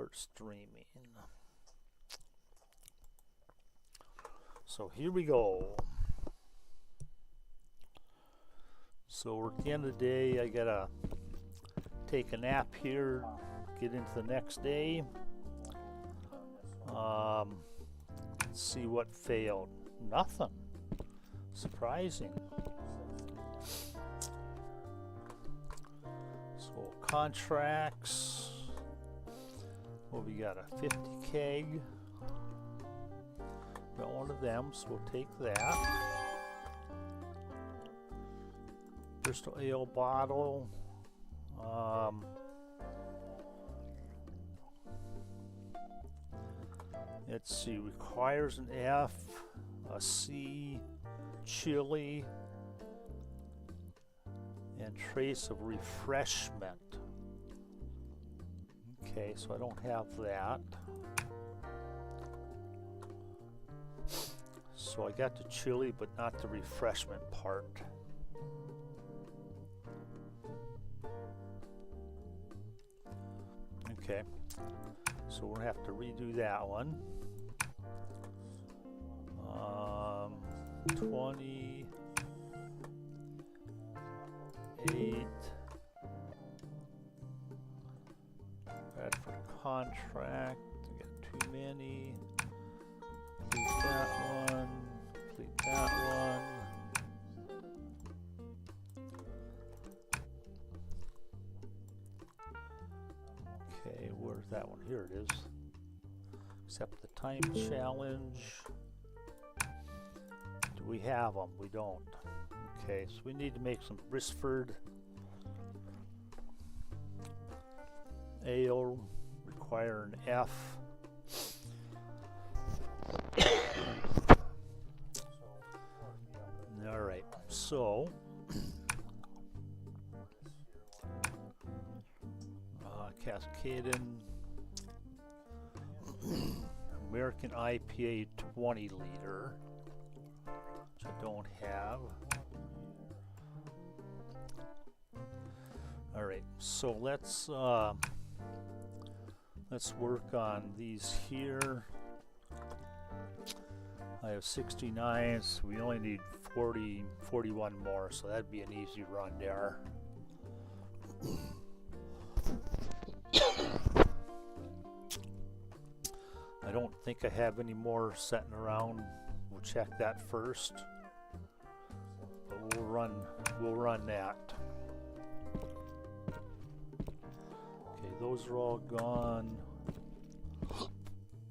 start streaming. So here we go. So at the end of the day, I gotta take a nap here, get into the next day. Let's see what failed. Nothing. Surprising. So contracts. Well, we got a 50 keg. Got one of them, so we'll take that. Bristol ale bottle. Let's see, requires an F, a C, chili, and trace of refreshment. Okay, so I don't have that. So I got the chili, but not the refreshment part. Okay, so we're gonna have to redo that one. 28. Bradford contract. We got too many. Complete that one. Complete that one. Okay, where's that one? Here it is. Accept the time challenge. Do we have them? We don't. Okay, so we need to make some Brisford ale, require an F. All right, so Cascaden American IPA 20 liter, which I don't have. All right, so let's work on these here. I have 69, so we only need 41 more, so that'd be an easy run there. I don't think I have any more sitting around. We'll check that first, but we'll run that. Okay, those are all gone.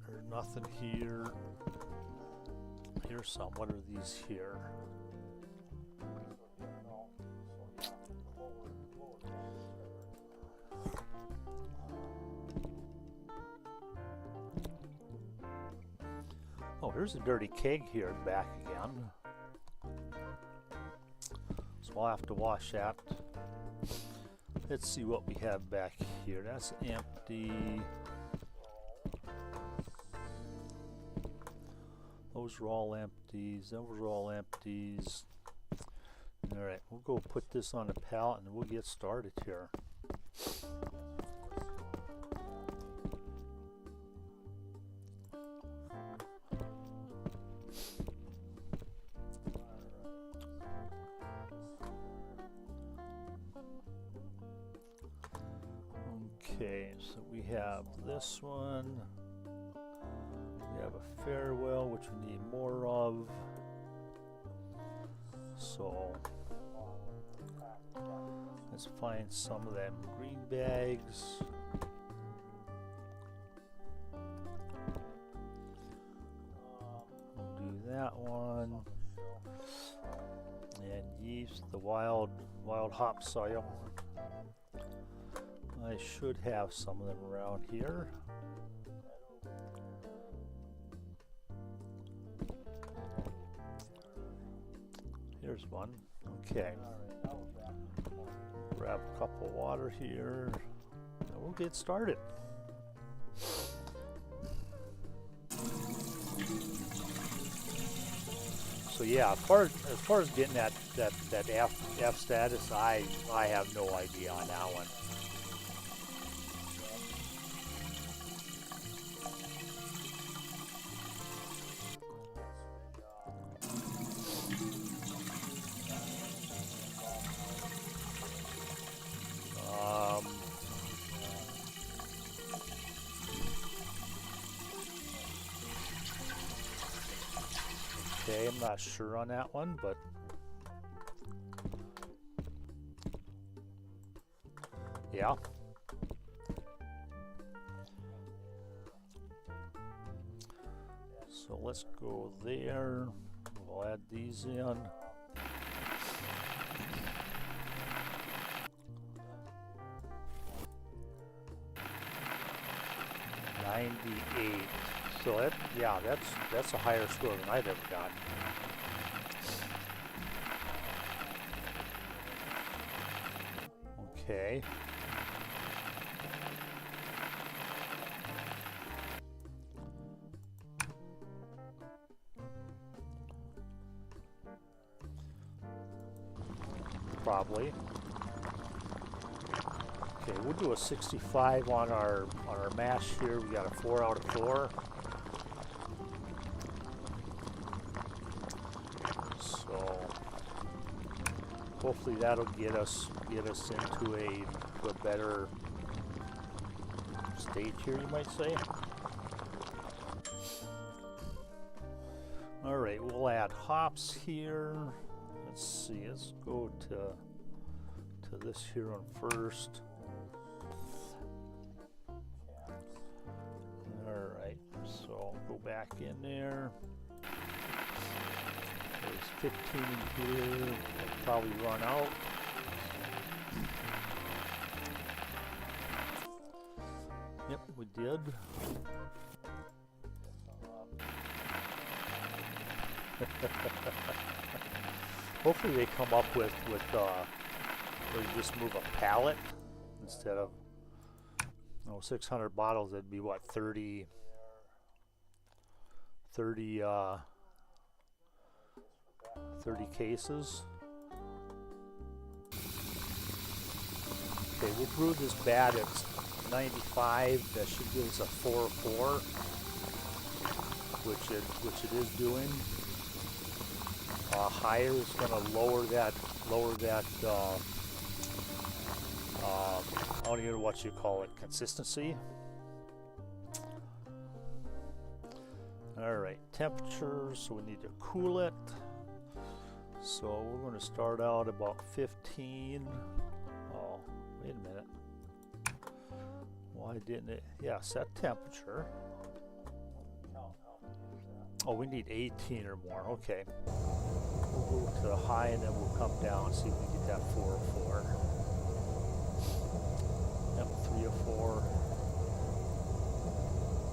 There's nothing here. Here's some. What are these here? Oh, here's a dirty keg here back again. So I'll have to wash that. Let's see what we have back here. That's empty. Those are all empties. Those are all empties. Alright, we'll go put this on a pallet and we'll get started here. Okay, so we have this one. We have a farewell, which we need more of. So let's find some of them green bags. We'll do that one. And yeast, the wild hop soil. I should have some of them around here. Here's one. Okay. Grab a cup of water here, and we'll get started. So yeah, as far as getting that F status, I have no idea on that one. Okay, I'm not sure on that one, but yeah. So let's go there. We'll add these in. $98. So that, yeah, that's a higher score than I've ever gotten. Okay. Probably. Okay, we'll do a 65 on our mash here. We got a 4 out of 4. So hopefully that'll get us into a better stage here, you might say. All right, we'll add hops here. Let's see. Let's go to this here one first. All right, so go back in there. There's 15 in here. We'll probably run out. Yep, we did. Hopefully they come up with where you just move a pallet instead of 600 bottles. That'd be what, 30 cases. Okay, we'll brew this bat at 95. That should give us a 4-4, which it is doing. Higher is going to lower that. I don't even know what you call it, consistency. All right, temperature. So we need to cool it. So we're going to start out about 15. Oh, wait a minute. Why didn't it? Yeah, set temperature. Oh, we need 18 or more. Okay. We'll go to the high and then we'll come down and see if we get that 404. Yep, 304.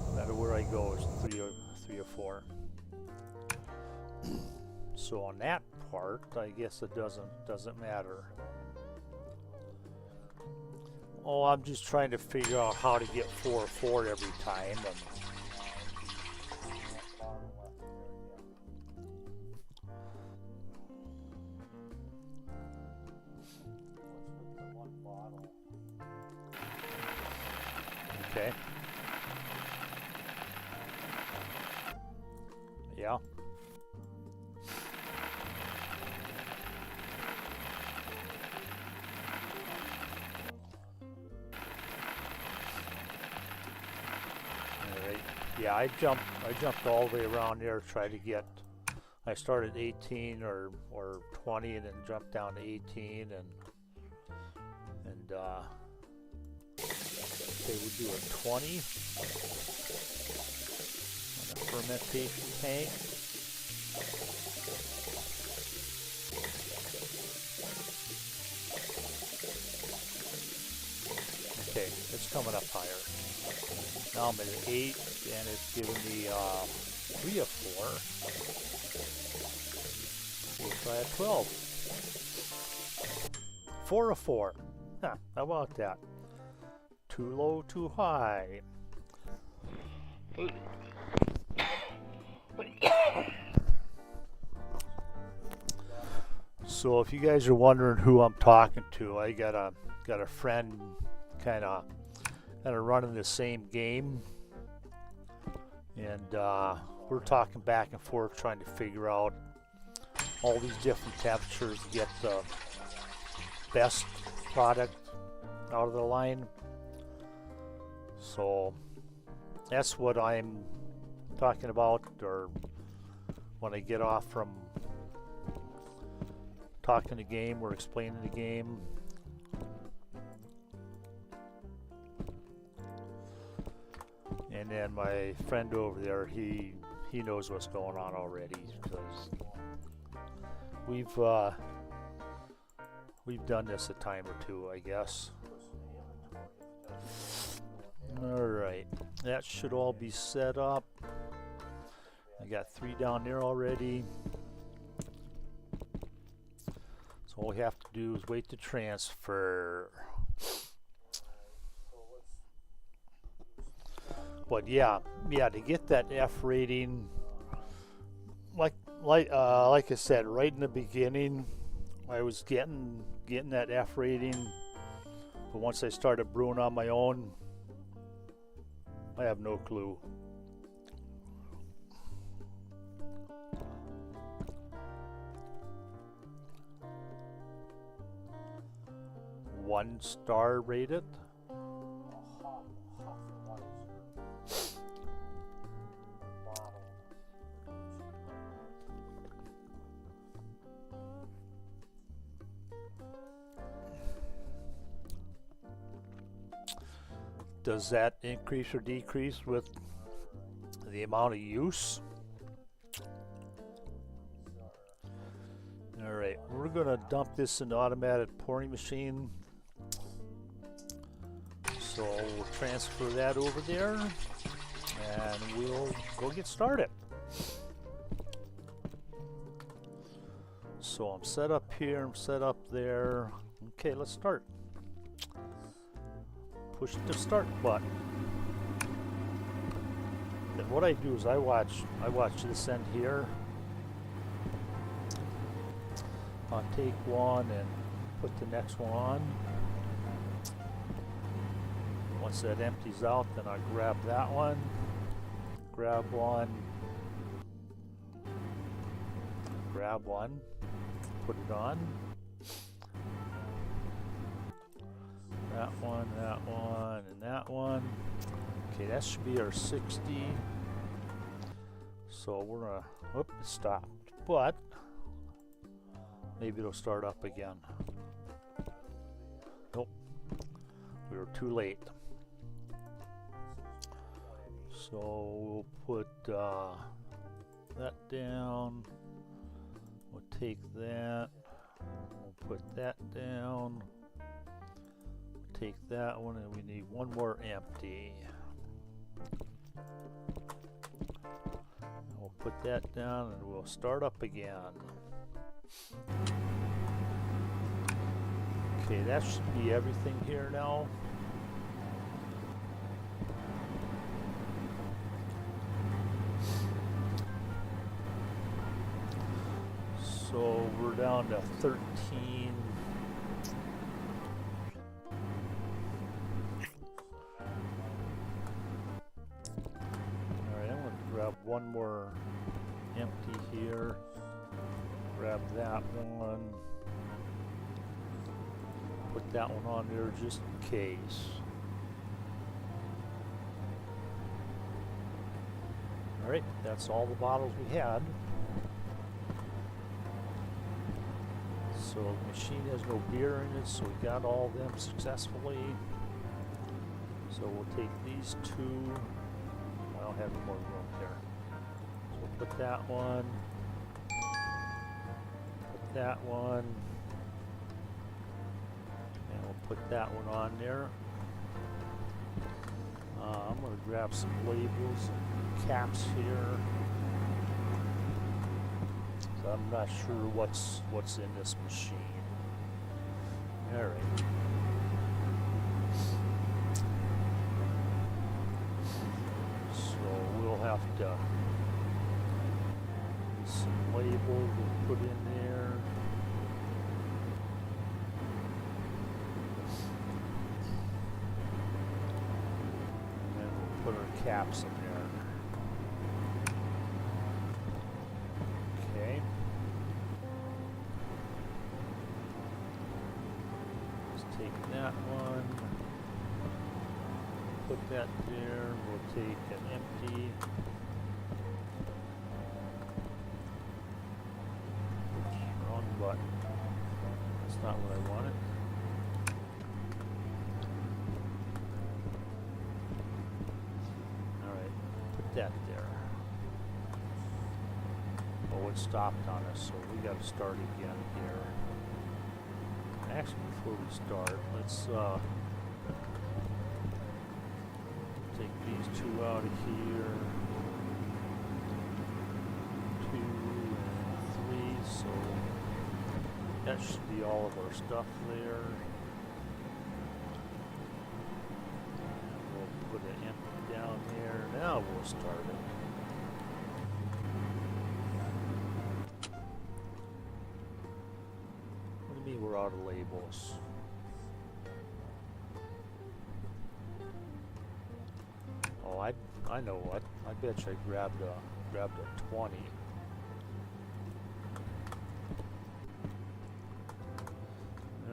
No matter where I go, it's 304. So on that part, I guess it doesn't matter. Oh, I'm just trying to figure out how to get 404 every time. Okay. Yeah. Yeah, I jumped all the way around there, tried to get. I started 18 or 20, and then jumped down to 18, and okay, we'll do a 20 on the fermentation tank. Okay, it's coming up higher. Now I'm at an 8, and it's giving me 3 of 4. We'll try a 12. 4 of 4. Huh, how about that? Too low, too high. So if you guys are wondering who I'm talking to, I got a friend kind of running the same game, and we're talking back and forth trying to figure out all these different temperatures to get the best product out of the line. So that's what I'm talking about, or when I get off from talking the game or explaining the game. And then my friend over there, he knows what's going on already, because we've done this a time or two, I guess. Alright, that should all be set up. I got 3 down there already. So all we have to do is wait to transfer. But yeah, to get that F rating, like I said, right in the beginning, I was getting that F rating. But once I started brewing on my own, I have no clue. One star rated. Does that increase or decrease with the amount of use? Alright, we're going to dump this in the automatic pouring machine. So we'll transfer that over there and we'll go get started. So I'm set up here, I'm set up there. Okay, let's start. Push the start button. Then what I do is I watch this end here. I'll take one and put the next one on. Once that empties out, then I'll grab that one, grab one, put it on. That one, and that one. Okay, that should be our 60. So we're gonna, whoop, it stopped. But maybe it'll start up again. Nope, we were too late. So we'll put that down. We'll take that. We'll put that down. Take that one, and we need one more empty. We'll put that down and we'll start up again. Okay, that should be everything here now. So we're down to 13. One more empty here. Grab that one. Put that one on there just in case. Alright, that's all the bottles we had. So the machine has no beer in it, so we got all of them successfully. So we'll take these two. I don't have any more room there. Put that one, put that one, and we'll put that one on there. I'm going to grab some labels and caps here. So I'm not sure what's in this machine. All right. So we'll have to. Some labels we'll put in there. And then we'll put our caps in there. Okay. Let's take that one. Put that there. We'll take an empty. not what I wanted. Alright, put that there. Oh, it stopped on us, so we gotta start again here. Actually, before we start, let's take these two out of here. 2 and 3, so that should be all of our stuff there. We'll put it empty down there. Now we'll start it. What do you mean we're out of labels? Oh, I know what. I bet you I grabbed a 20.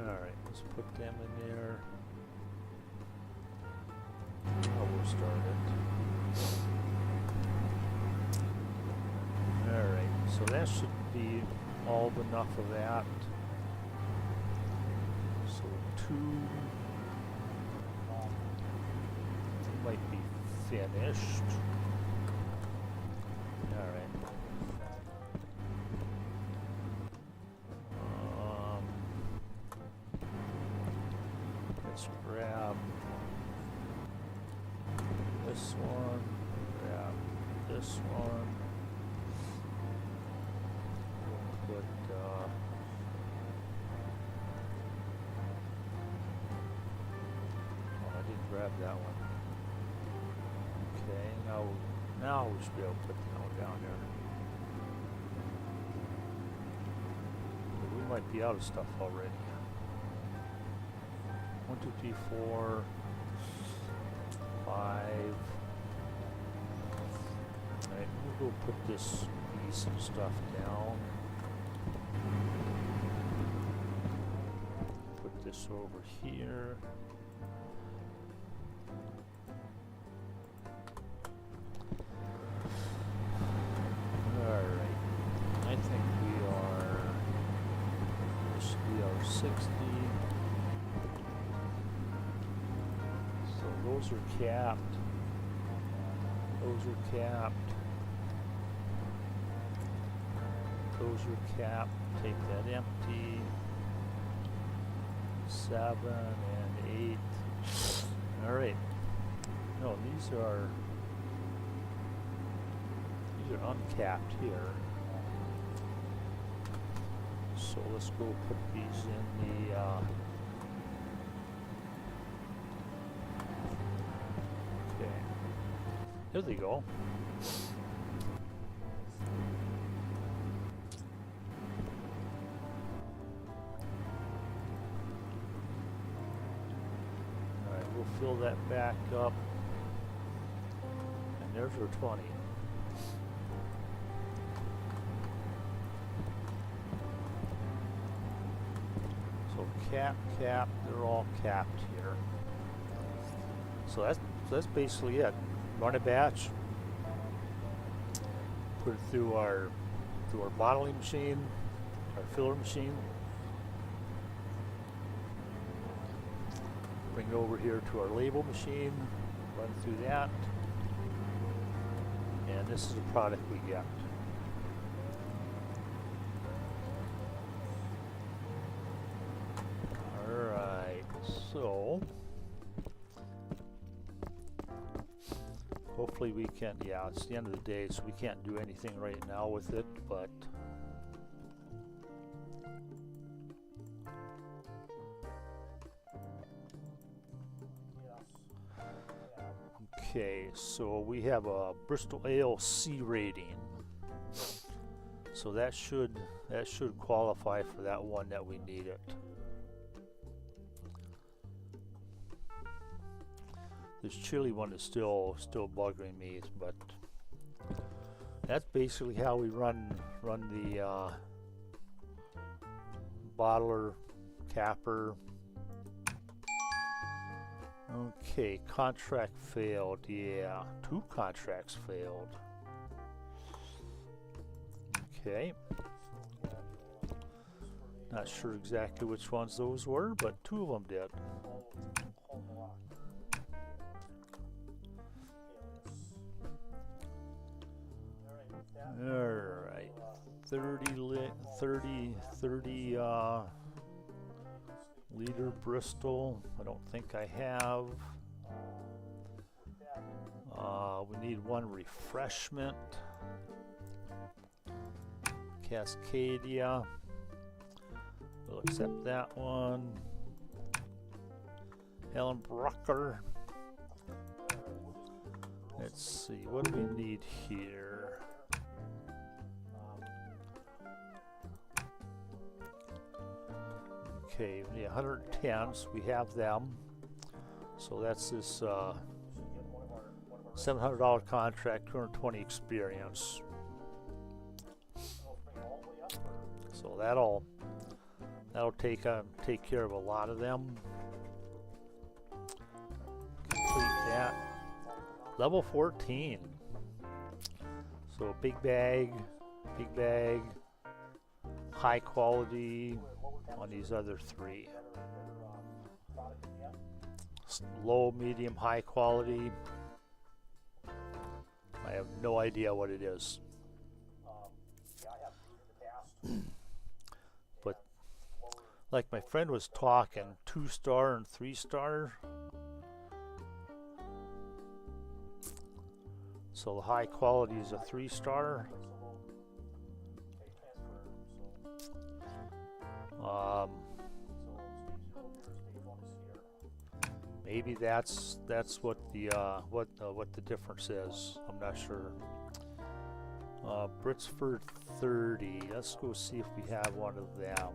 Alright, let's put them in there. Now we'll start it. Alright, so that should be all enough of that. So 2 might be finished. Alright. Let's grab this one, grab this one, put oh, I didn't grab that one. Okay, now we should be able to put that one down there. But we might be out of stuff already. 1, 2, 3, 4, 5. Alright, we'll go put this piece and stuff down. Put this over here. Alright, I think this should be our 60. Those are capped. Those are capped. Those are capped. Take that empty. 7 and 8. Alright. No, these are uncapped here. So let's go put these in the there they go. Alright, we'll fill that back up. And there's our 20. So cap, they're all capped here. So that's basically it. Run a batch, put it through our bottling machine, our filler machine, bring it over here to our label machine, run through that, and this is the product we get. Alright, so hopefully we can, yeah, it's the end of the day, so we can't do anything right now with it, but okay, so we have a Bristol Ale C rating, so that should qualify for that one that we need it. This chili one is still bugging me, but that's basically how we run the bottler, capper. Okay, contract failed. Yeah, 2 contracts failed. Not sure exactly which ones those were, but two of them did. Alright, 30 liter Bristol. I don't think I have. We need one refreshment. Cascadia. We'll accept that one. Ellenbrocker. Let's see, what do we need here? Okay, we need 110s. We have them. So that's this $700 contract, 220 experience. So that'll take care of a lot of them. Complete that. Level 14. So big bag, high quality on these other three. Low, medium, high quality. I have no idea what it is. But like my friend was talking, 2-star and 3-star. So the high quality is a 3-star. Maybe that's what the difference is. I'm not sure. Britsford 30. Let's go see if we have one of them.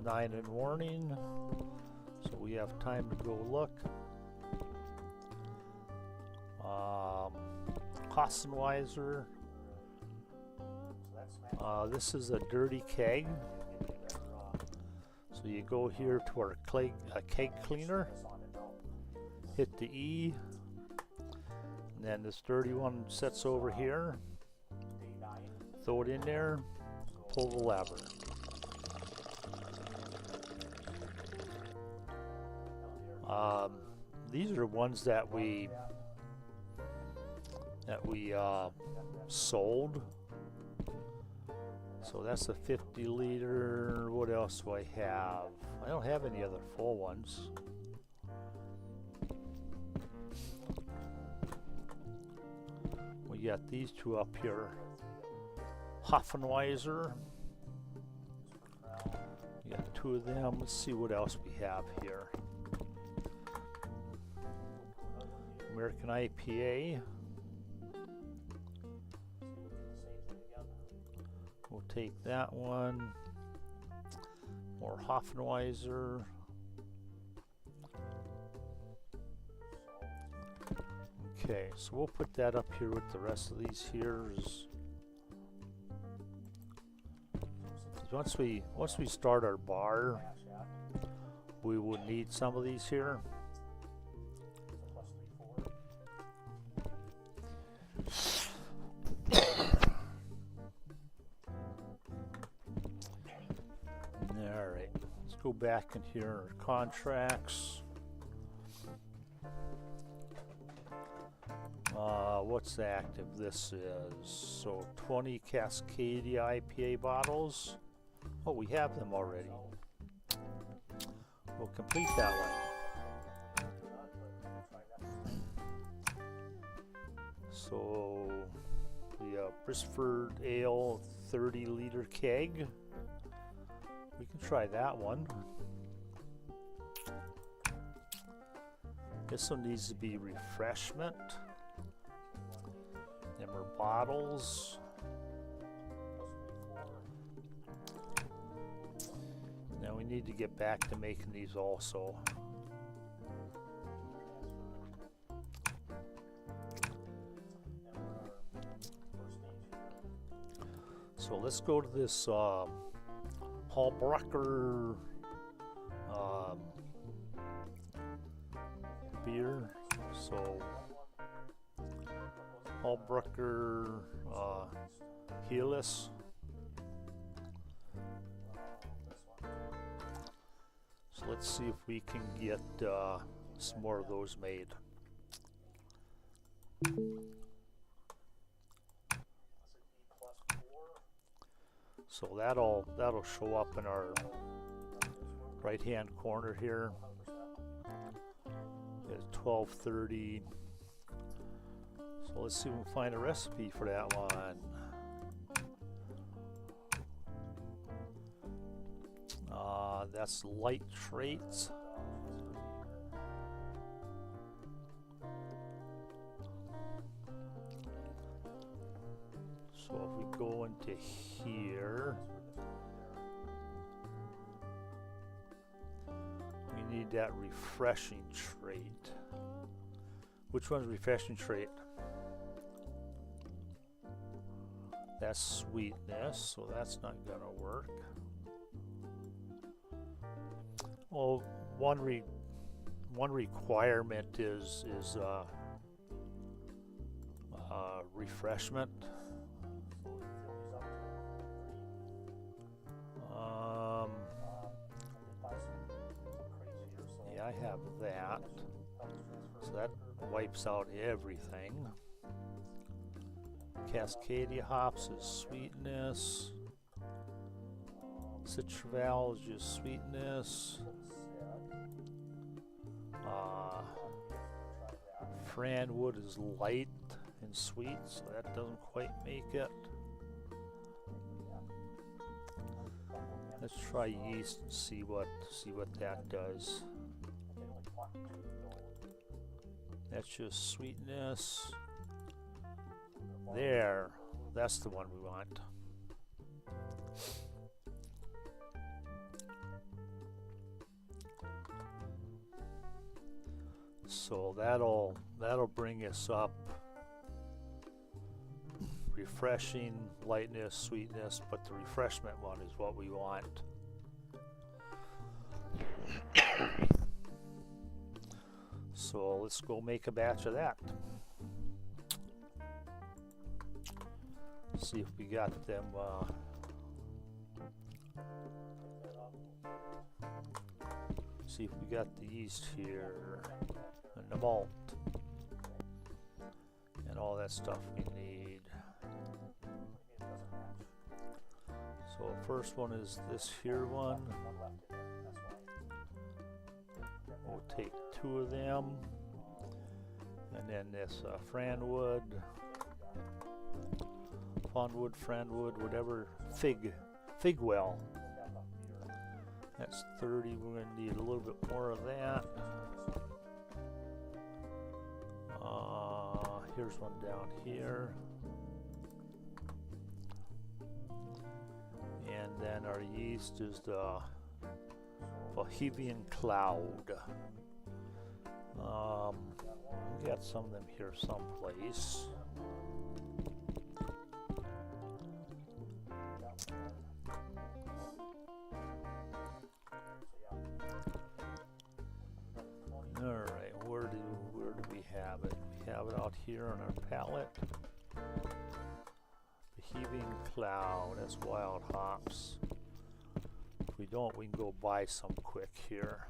9 in warning, so we have time to go look. Kossenweiser. This is a dirty keg. So you go here to our keg cleaner, hit the E, and then this dirty one sits over here. Throw it in there, pull the lever. These are ones that we sold. So that's a 50 liter. What else do I have? I don't have any other full ones. We got these two up here. Hoffenweiser. We got two of them. Let's see what else we have here. American IPA. We'll take that one. More Hoffenweiser. Okay, so we'll put that up here with the rest of these here. Once we start our bar, we will need some of these here. Alright, let's go back in here, our contracts. What's active? This is so 20 Cascadia IPA bottles. Oh, we have them already. We'll complete that one. So the Bristford Ale 30 liter keg. We can try that one. This one needs to be refreshment. Them are bottles. Now we need to get back to making these also. So let's go to this Hallbrucker beer. So Hallbrucker Hellas. let's see if we can get some more of those made. So that'll show up in our right hand corner here at 12:30. So let's see if we can find a recipe for that one. That's light traits. So if we go into here, we need that refreshing trait. Which one's refreshing trait? That's sweetness, so that's not gonna work. Well, one requirement is refreshment. Yeah, I have that, so that wipes out everything. Cascadia hops is sweetness. Citral is just sweetness. Franwood is light and sweet, so that doesn't quite make it. Let's try yeast and see what that does. That's just sweetness. There, that's the one we want. So that'll bring us up. Refreshing, lightness, sweetness, but the refreshment one is what we want. So let's go make a batch of that. See if we got them. See if we got the yeast here and the malt and all that stuff we need. So first one is this here one. We'll take 2 of them, and then this Franwood, Franwood, whatever, fig well. That's 30. We're going to need a little bit more of that. Here's one down here. And then our yeast is the Bohemian Cloud. We got some of them here someplace. Alright, where do we have it? We have it out here on our palette. Bohemian Cloud, that's wild hops. If we don't, we can go buy some quick here.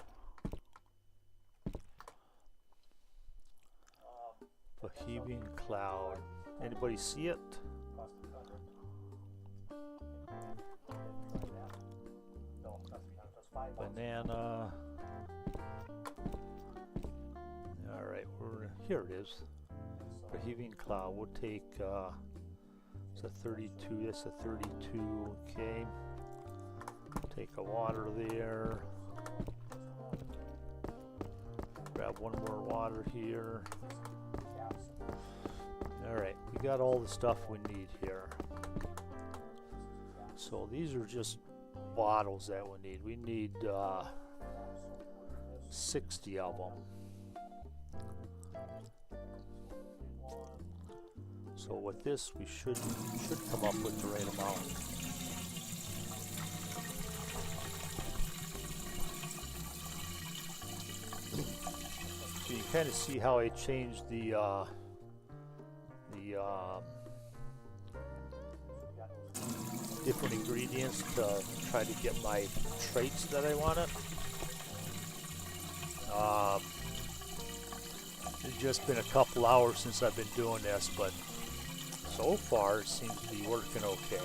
Bohemian Cloud. Anybody see it? Banana. Alright, here it is. Bohemian Cloud. We'll take it's a 32, that's a 32, okay. Take a water there. Grab one more water here. Alright, we got all the stuff we need here. So these are just bottles that we need. We need 60 of them. So with this, we should come up with the right amount. So you kind of see how I changed the different ingredients to try to get my traits that I wanted. Um, it's just been a couple hours since I've been doing this, but so far it seems to be working okay.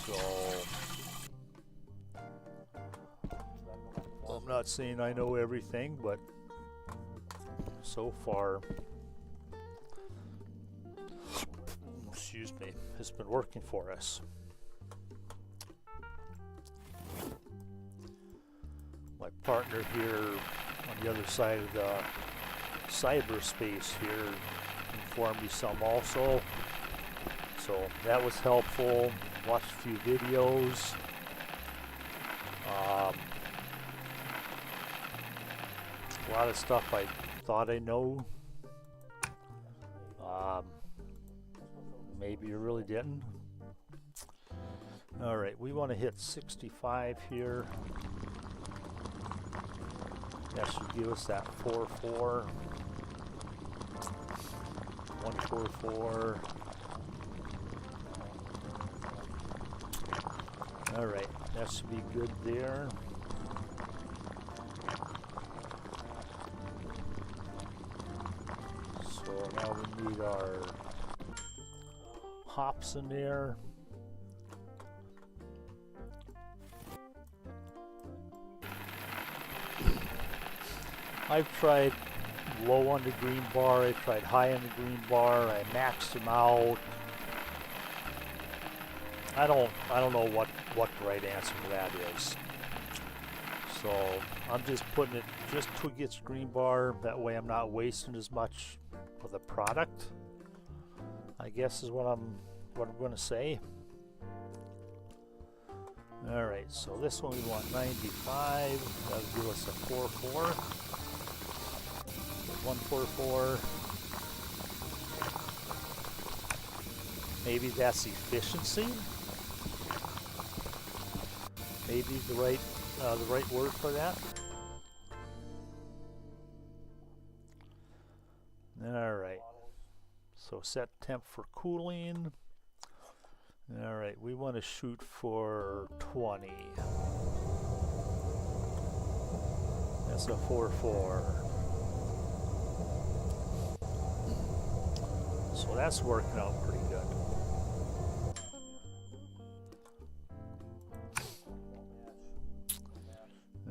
So I'm not saying I know everything, but so far, excuse me, it's been working for us. My partner here on the other side of the cyberspace here informed me some also, so that was helpful. Watched a few videos. A lot of stuff I thought I know. Maybe you really didn't. Alright, we want to hit 65 here. That should give us that 4-4. 1-4-4. Alright, that should be good there. So now we need our hops in there. I've tried low on the green bar, I tried high on the green bar, I maxed them out. I don't know what the right answer to that is. So I'm just putting it just till it gets green bar, that way I'm not wasting as much of the product, I guess is what I'm gonna say. Alright, so this one we want 95, that'll give us a 4-4. 1-4-4. Maybe that's efficiency. Maybe the right word for that. All right. So set temp for cooling. All right, we want to shoot for 20. That's a 4-4. So that's working out pretty good.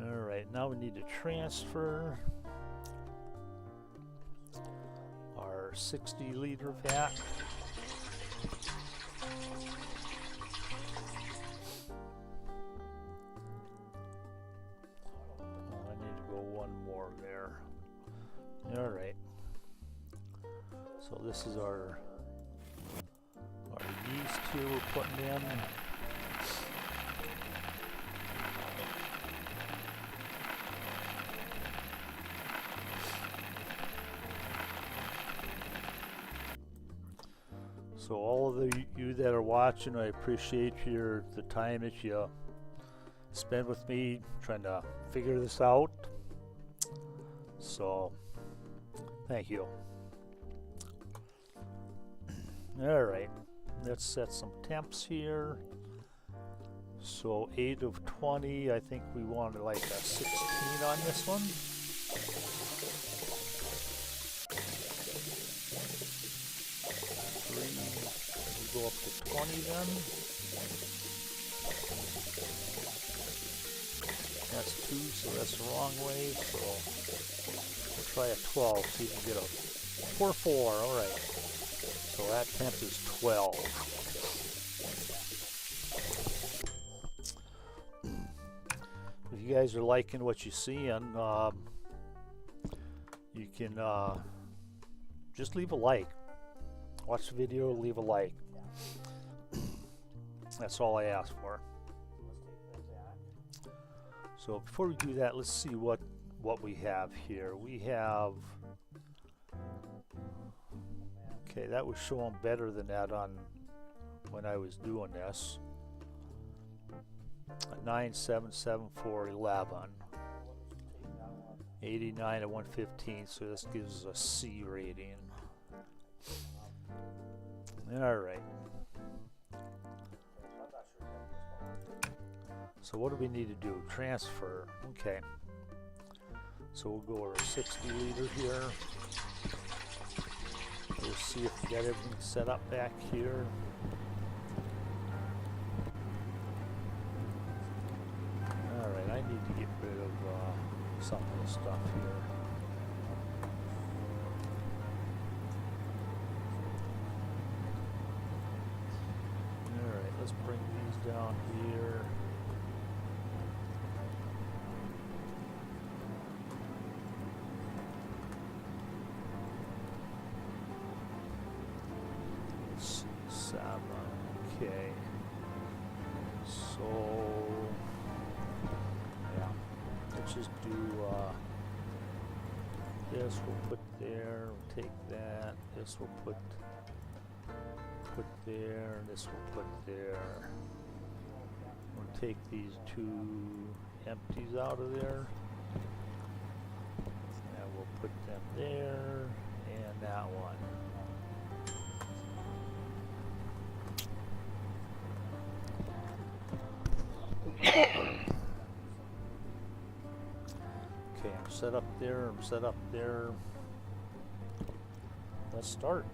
Alright, now we need to transfer our 60-liter vat. I need to go one more there. Alright. So this is our yeast here we're putting in. So all of you that are watching, I appreciate the time that you spend with me trying to figure this out. So thank you. Alright, let's set some temps here. So 8 of 20, I think we wanted like a 16 on this one. We'll go up to 20 then. That's 2, so that's the wrong way. So we'll try a 12, so you can get a 4-4, alright. So that temp is 12. If you guys are liking what you're seeing, you can just leave a like. Watch the video, leave a like. That's all I ask for. So before we do that, let's see what we have here. We have, okay, that was showing better than that on when I was doing this. 977-411. 89 to 115, so this gives us a C rating. Alright. So what do we need to do? Transfer. Okay. So we'll go over 60 liter here. We'll see if we got everything set up back here. Alright, I need to get rid of some of the stuff here. Alright, let's bring these down here. Okay, so yeah, let's just do this. We'll put there. We'll take that. This we'll put there. This we'll put there. We'll take these two empties out of there, and we'll put them there, and that one. Okay, I'm set up there, I'm set up there. Let's start.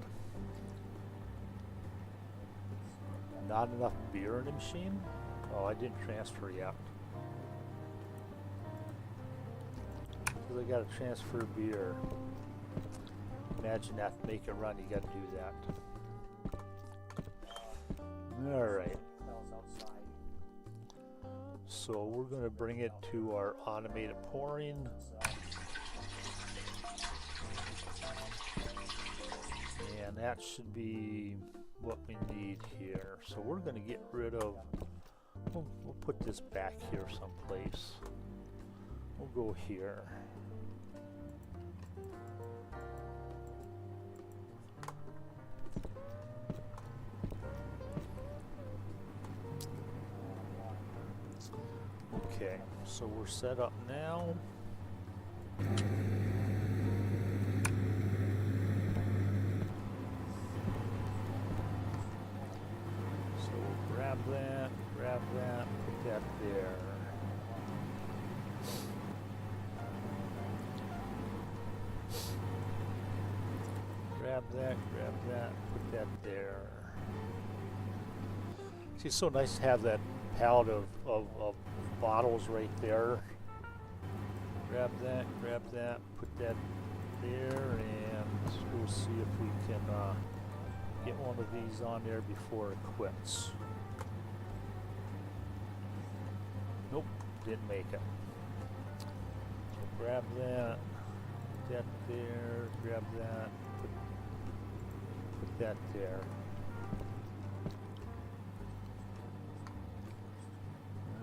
Not enough beer in the machine? Oh, I didn't transfer yet. Because I gotta transfer beer. Imagine that to make it run, you gotta do that. Alright. So we're going to bring it to our automated pouring. And that should be what we need here. So we're going to get rid of, we'll put this back here someplace. We'll go here. Okay, so we're set up now. So we'll grab that, put that there. Grab that, put that there. See, it's so nice to have that palette of bottles right there. Grab that, put that there, and we'll see if we can get one of these on there before it quits. Nope, didn't make it. So grab that, put that there, grab that, put that there.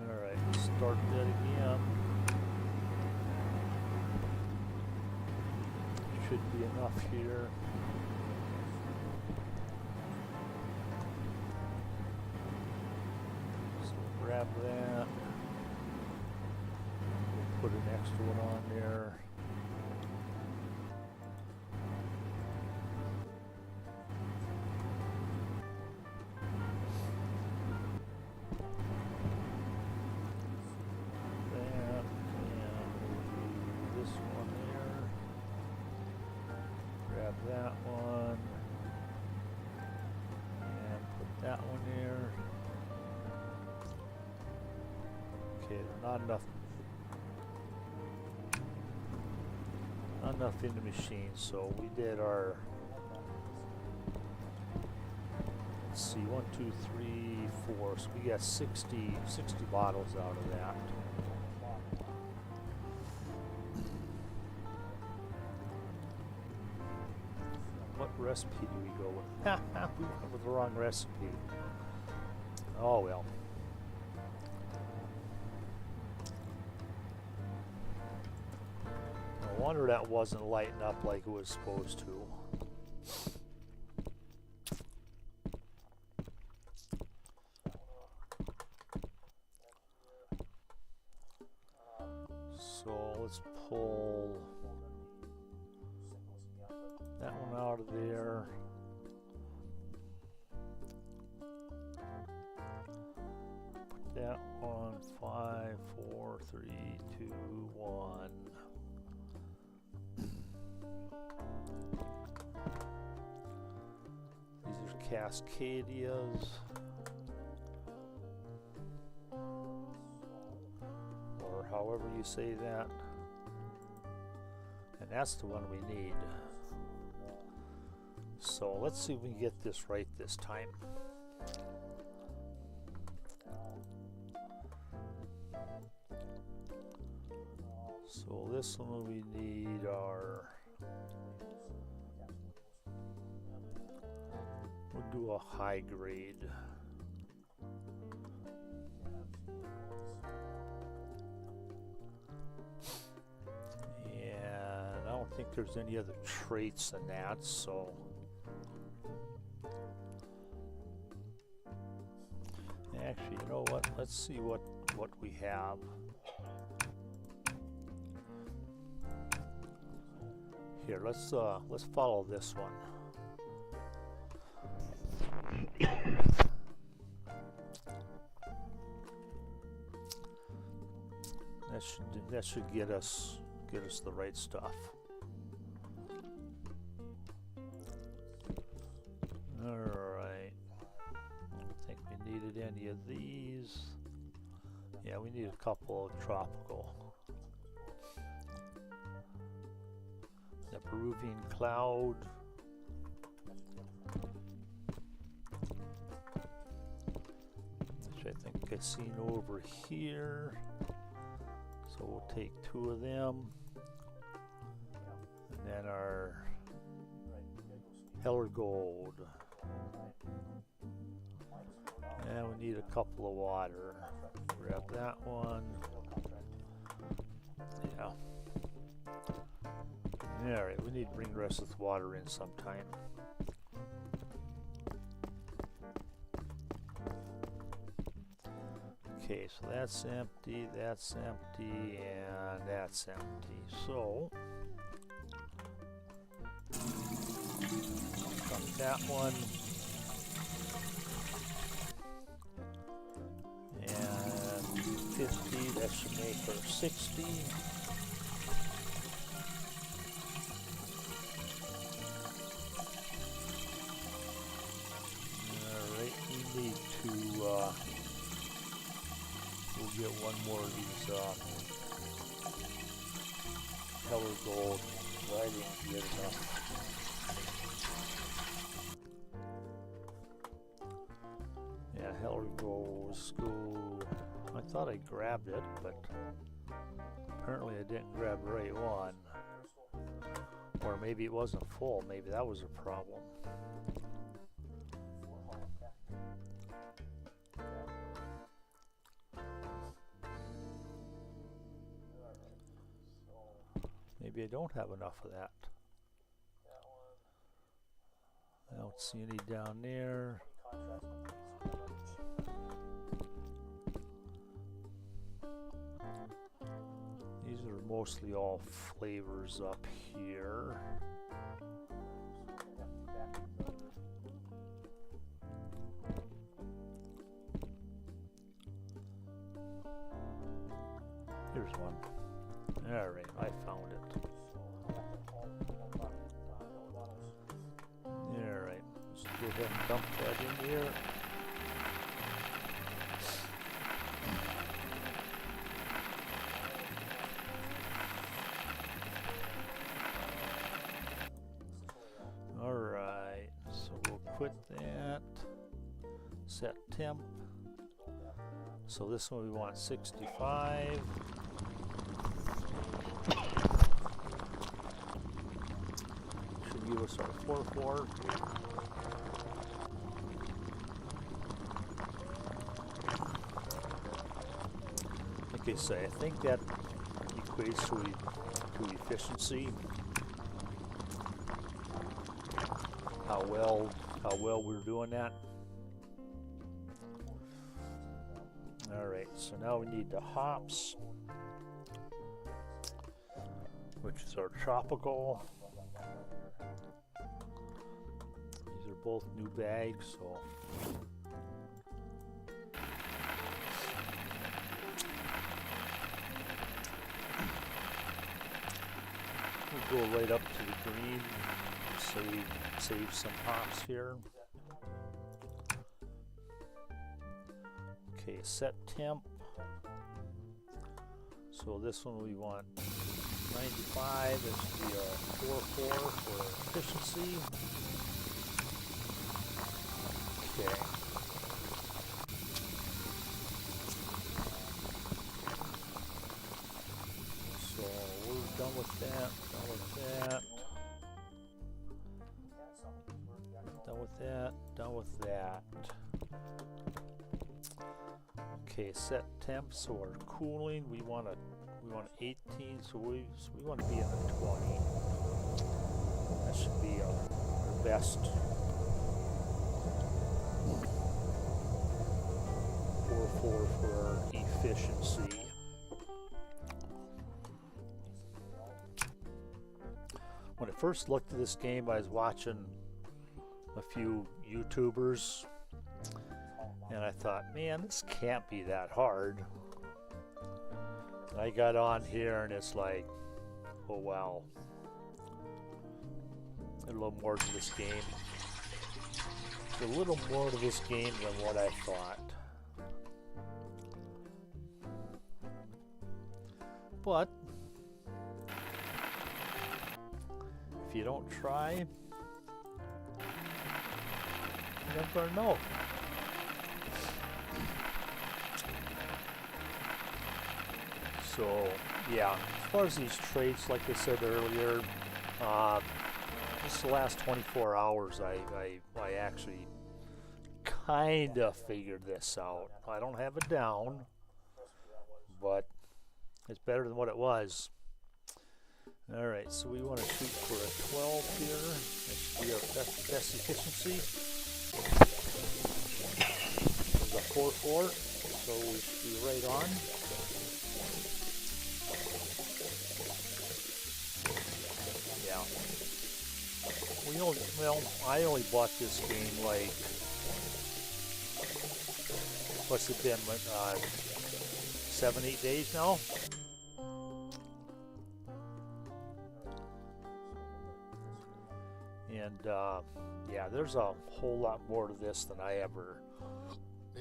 Alright, start that again. Should be enough here. So grab that. We'll put an extra one on there. That one, and put that one there. Okay, not enough in the machine, so we did our, let's see, 1, 2, 3, 4, so we got 60 bottles out of that. Recipe do we go with? We went with the wrong recipe. Oh well. No wonder that wasn't lighting up like it was supposed to. So let's pull that one out of there. Put that one. 5, 4, 3, 2, 1. These are Cascadias. Or however you say that. And that's the one we need. So let's see if we can get this right this time. So this one we need our, we'll do a high grade. And I don't think there's any other traits than that, so actually, you know what? Let's see what we have. Here, let's follow this one. That should get us the right stuff. All right. I don't think we needed any of these. Yeah, we need a couple of tropical. The Peruvian cloud. Which I think I've seen over here. So we'll take 2 of them. And then our Heller Gold. And we need a couple of water. Grab that one. Yeah. Alright, we need to bring the rest of the water in sometime. Okay, so that's empty, and that's empty. So, dump that one. And 50, that should make her 60. Need to we'll get one more of these Heller Gold. I didn't get enough. Yeah, Heller Gold. Let's go. I thought I grabbed it, but apparently I didn't grab the right one. Or maybe it wasn't full. Maybe that was a problem. Maybe I don't have enough of that. I don't see any down there. These are mostly all flavors up here. Here's one. Alright, I found it. Alright, let's go ahead and dump that in here. Alright, so we'll quit that. Set temp. So this one we want 65. Give us our 4-4. Like I say, I think that equates to efficiency. How well we're doing that. All right, so now we need the hops, which is our tropical. Both new bags, so go right up to the green. Save some hops here. Okay, set temp. So this one we want 95. This should be a 4.4 for efficiency. Okay. So we're done with that. Done with that. Done with that. Done with that. Okay, set temp. So our cooling, we want 18. So we want to be in the 20. That should be our best. 4.4 for our efficiency. When I first looked at this game, I was watching a few YouTubers, and I thought, man, this can't be that hard. And I got on here, and it's like, oh wow, a little more to this game. A little more to this game than what I thought. But if you don't try, you never know. So yeah, as far as these traits, like I said earlier, just the last 24 hours, I actually kind of figured this out. I don't have it down, but it's better than what it was. Alright, so we want to shoot for a 12 here. That should be our best efficiency. There's a 4.4, so we should be right on. Yeah. I only bought this game like, what's it been, 7-8 days now? And yeah, there's a whole lot more to this than I ever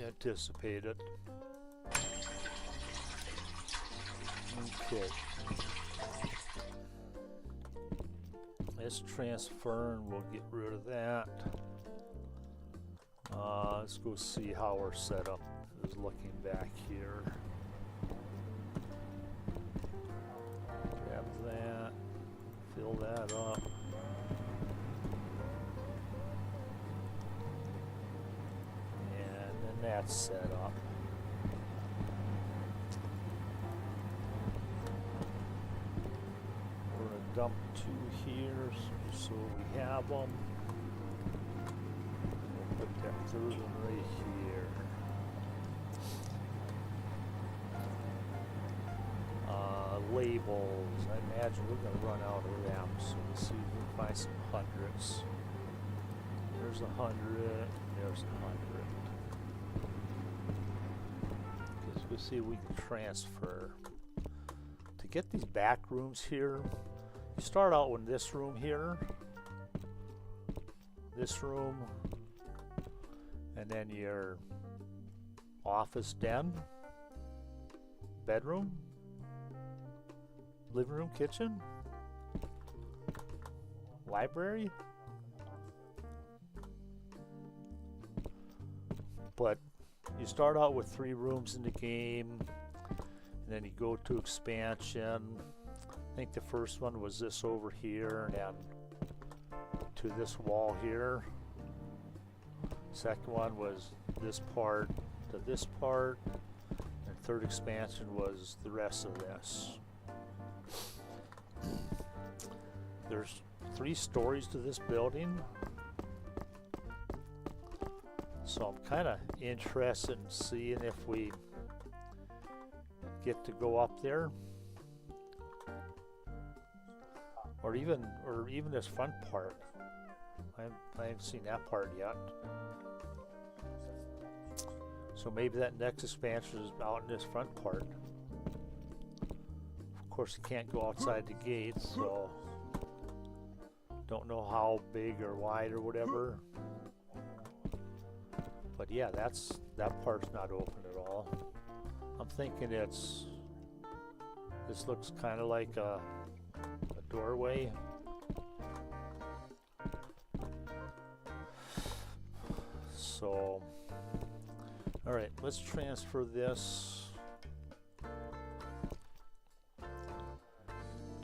anticipated. Okay. Let's transfer and we'll get rid of that. Let's go see how our setup is looking back here. Grab that, fill that up. And then that's set up. We're going to dump 2 here so we have them. We'll put that 3rd one right here. Labels, I imagine we're going to run out of them, so let's see if we can find some hundreds. There's 100, there's 100. Okay, so we'll see if we can transfer. To get these back rooms here, you start out in this room here, this room, and then your office den, bedroom, living room, kitchen, library. But you start out with 3 rooms in the game, and then you go to expansion. I think the first one was this over here, and then to this wall here. Second one was this part to this part, and third expansion was the rest of this. There's 3 stories to this building, so I'm kind of interested in seeing if we get to go up there, or even this front part. I haven't seen that part yet. So maybe that next expansion is out in this front part. Of course, you can't go outside the gates, so Don't know how big or wide or whatever. But yeah, that part's not open at all. I'm thinking this looks kind of like a doorway. So, all right, let's transfer this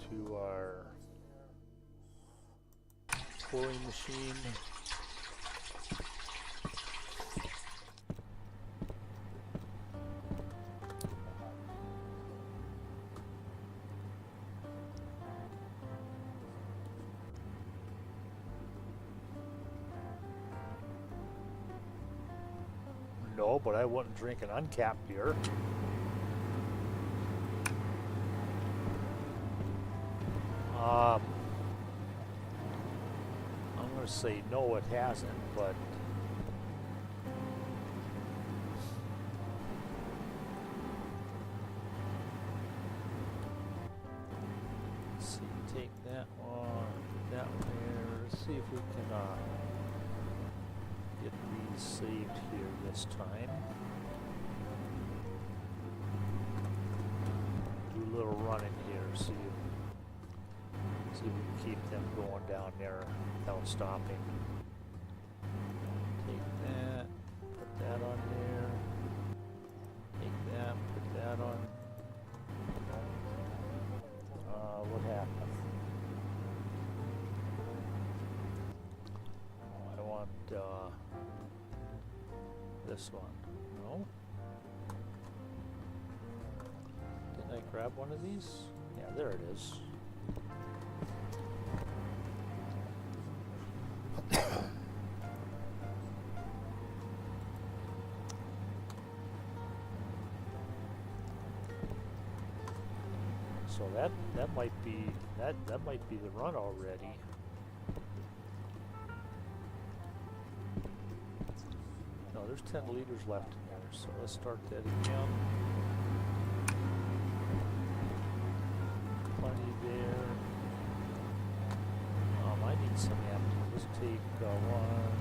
to our pouring machine. No, but I wouldn't drink an uncapped beer. I'm going to say no, it hasn't, but let's see, take that one, put that one there. Let's see if we can get these saved here this time. Do a little running here, see if we can keep them going down there without stopping. Take that, put that on there. Take that, put that on. What happened? I want this one. No? Didn't I grab one of these? Yeah, there it is. So that might be the run already. No, there's 10 liters left in there, so let's start that again. Plenty there. I need some empty. Let's take one,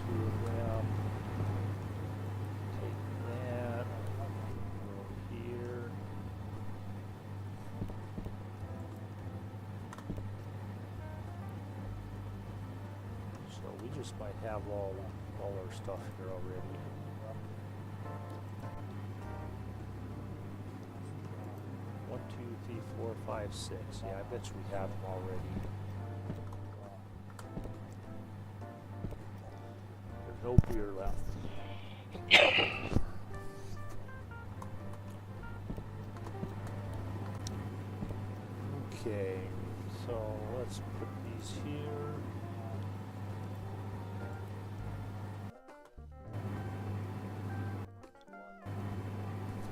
2 of them. Take that. Go here. So we just might have all our stuff here already. One, 2, 3, 4, 5, 6. Yeah, I bet you we have them already. There's no beer left. Okay, so let's put these here.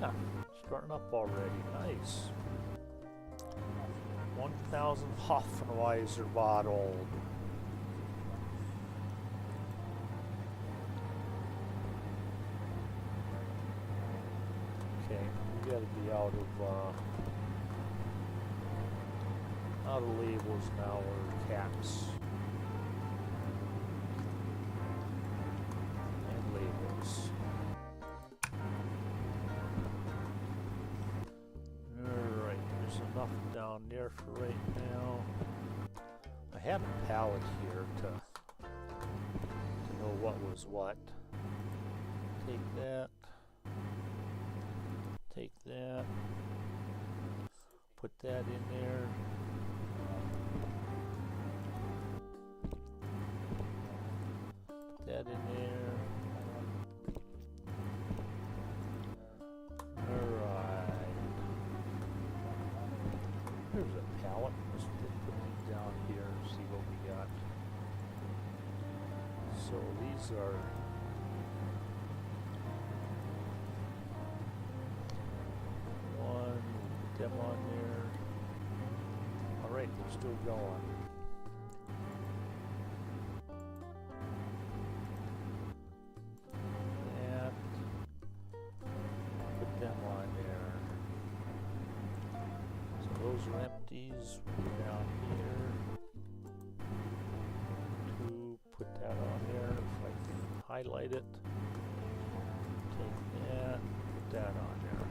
Ah, starting up already. Nice. 1,000 Hoffenweiser bottled. Okay, we gotta be out of labels now, or caps. And labels. Alright, there's enough down there for right now. I had a palette here to know what was what. Take that. Take that. Put that in there. Put that in there. Alright. There's a palette. Let's put these down here and see what we got. So these are one, put them on there. Alright, they're still going. And put them on there. So those are empties. highlight it. Take that, put that on there.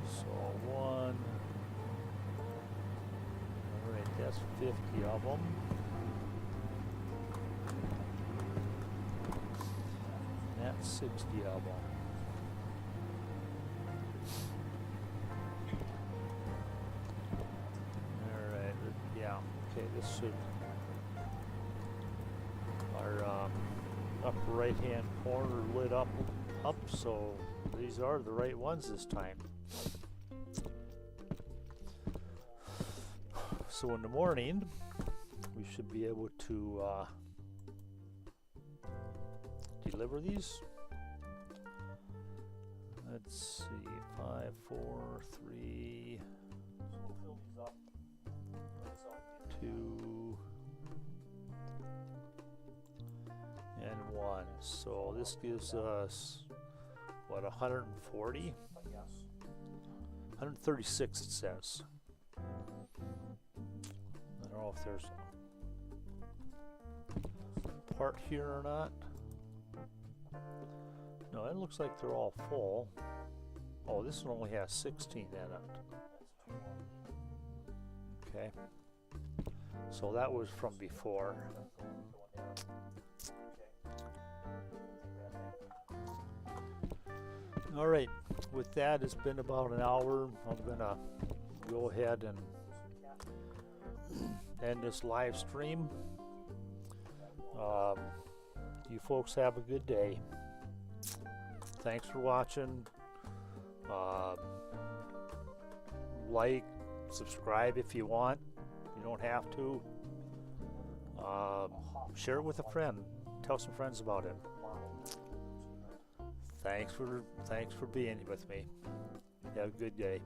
So 1. Alright, that's 50 of them. That's 60 of them. Alright, yeah, okay, this should, our upper right hand corner lit up, so these are the right ones this time. So in the morning, we should be able to deliver these. Let's see, 5, 4, 3, 2, and 1. So this gives us, what, 140? 136 it says. I don't know if there's a part here or not. No, it looks like they're all full. Oh, this one only has 16 in it. Okay. So that was from before. All right, with that, it's been about an hour. I'm gonna go ahead and end this live stream. You folks have a good day. Thanks for watching. Like, subscribe if you want. You don't have to. Share it with a friend. Tell some friends about it. Thanks for being with me. Have a good day.